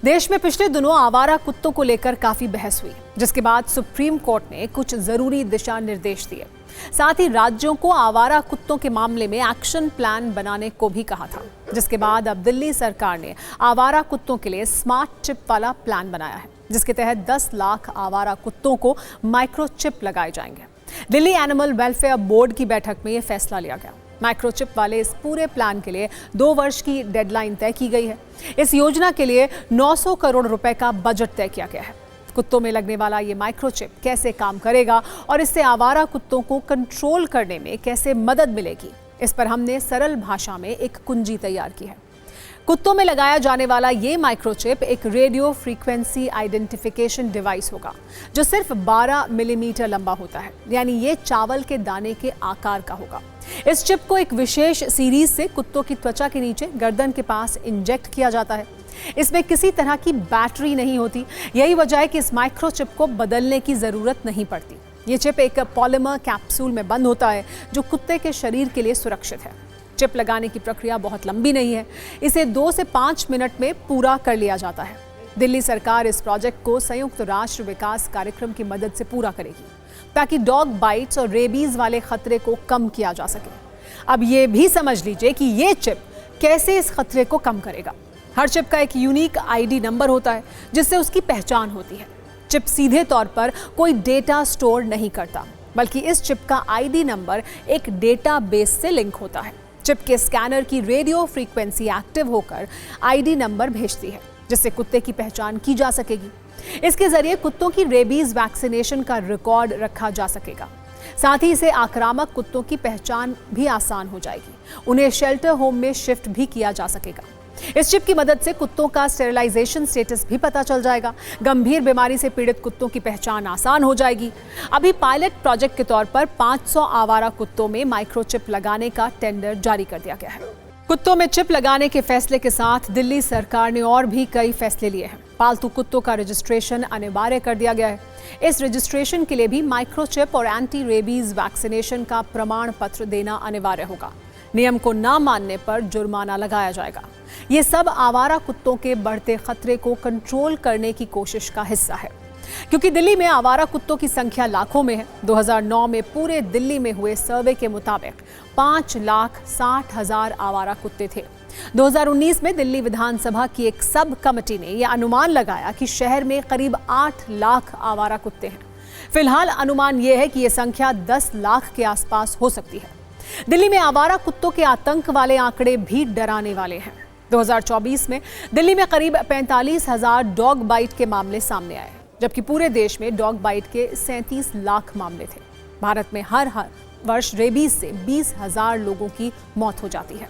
देश में पिछले दिनों आवारा कुत्तों को लेकर काफी बहस हुई, जिसके बाद सुप्रीम कोर्ट ने कुछ जरूरी दिशा निर्देश दिए। साथ ही राज्यों को आवारा कुत्तों के मामले में एक्शन प्लान बनाने को भी कहा था, जिसके बाद अब दिल्ली सरकार ने आवारा कुत्तों के लिए स्मार्ट चिप वाला प्लान बनाया है, जिसके तहत 10 लाख आवारा कुत्तों को माइक्रोचिप लगाए जाएंगे। दिल्ली एनिमल वेलफेयर बोर्ड की बैठक में यह फैसला लिया गया। माइक्रोचिप वाले इस पूरे प्लान के लिए 2 वर्ष की डेडलाइन तय की गई है। इस योजना के लिए 900 करोड़ रुपए का बजट तय किया गया है। कुत्तों में लगने वाला ये माइक्रोचिप कैसे काम करेगा और इससे आवारा कुत्तों को कंट्रोल करने में कैसे मदद मिलेगी, इस पर हमने सरल भाषा में एक कुंजी तैयार की है। कुत्तों में लगाया जाने वाला ये माइक्रोचिप एक रेडियो फ्रीक्वेंसी आइडेंटिफिकेशन डिवाइस होगा, जो सिर्फ 12 मिलीमीटर लंबा होता है, यानी ये चावल के दाने के आकार का होगा। इस चिप को एक विशेष सीरीज से कुत्तों की त्वचा के नीचे गर्दन के पास इंजेक्ट किया जाता है। इसमें किसी तरह की बैटरी नहीं होती। यही वजह है कि इस माइक्रोचिप को बदलने की जरूरत नहीं पड़ती। ये चिप एक पॉलीमर कैप्सूल में बंद होता है, जो कुत्ते के शरीर के लिए सुरक्षित है। चिप लगाने की प्रक्रिया बहुत लंबी नहीं है, इसे 2 से 5 मिनट में पूरा कर लिया जाता है। दिल्ली सरकार इस प्रोजेक्ट को संयुक्त राष्ट्र विकास कार्यक्रम की मदद से पूरा करेगी, ताकि डॉग बाइट्स और रेबीज वाले खतरे को कम किया जा सके। अब ये भी समझ लीजिए कि ये चिप कैसे इस खतरे को कम करेगा। हर चिप का एक यूनिक आईडी नंबर होता है, जिससे उसकी पहचान होती है। चिप सीधे तौर पर कोई डेटा स्टोर नहीं करता, बल्कि इस चिप का आईडी नंबर एक डेटाबेस से लिंक होता है। चिप के स्कैनर की रेडियो फ्रीक्वेंसी एक्टिव होकर आईडी नंबर भेजती है, जिससे कुत्ते की पहचान की जा सकेगी। इसके जरिए कुत्तों की रेबीज वैक्सीनेशन का रिकॉर्ड रखा जा सकेगा। साथ ही इसे आक्रामक कुत्तों की पहचान भी आसान हो जाएगी। उन्हें शेल्टर होम में शिफ्ट भी किया जा सकेगा। इस चिप की मदद से कुत्तों का स्टेरिलाइजेशन स्टेटस भी पता चल जाएगा। गंभीर बीमारी से पीड़ित कुत्तों की पहचान आसान हो जाएगी। अभी पायलट प्रोजेक्ट के तौर पर 500 आवारा कुत्तों में माइक्रोचिप लगाने का टेंडर जारी कर दिया गया है। कुत्तों में चिप लगाने के फैसले के साथ दिल्ली सरकार ने और भी कई फैसले लिए हैं। पालतू कुत्तों का रजिस्ट्रेशन अनिवार्य कर दिया गया है। इस रजिस्ट्रेशन के लिए भी माइक्रोचिप और एंटी रेबीज वैक्सीनेशन का प्रमाण पत्र देना अनिवार्य होगा। नियम को न मानने पर जुर्माना लगाया जाएगा। ये सब आवारा कुत्तों के बढ़ते खतरे को कंट्रोल करने की कोशिश का हिस्सा है, क्योंकि दिल्ली में आवारा कुत्तों की संख्या लाखों में है। 2009 में पूरे दिल्ली में हुए सर्वे के मुताबिक 5,60,000 आवारा कुत्ते थे। 2019 में दिल्ली विधानसभा की एक सब कमेटी ने यह अनुमान लगाया कि शहर में करीब 8 लाख आवारा कुत्ते हैं। फिलहाल अनुमान यह है कि यह संख्या 10 लाख के आसपास हो सकती है। दिल्ली में आवारा कुत्तों के आतंक वाले आंकड़े भी डराने वाले हैं। 2024 में दिल्ली में करीब 45,000 डॉग बाइट के मामले सामने आए, जबकि पूरे देश में डॉग बाइट के 37 लाख मामले थे। भारत में हर वर्ष रेबीज से 20,000 लोगों की मौत हो जाती है।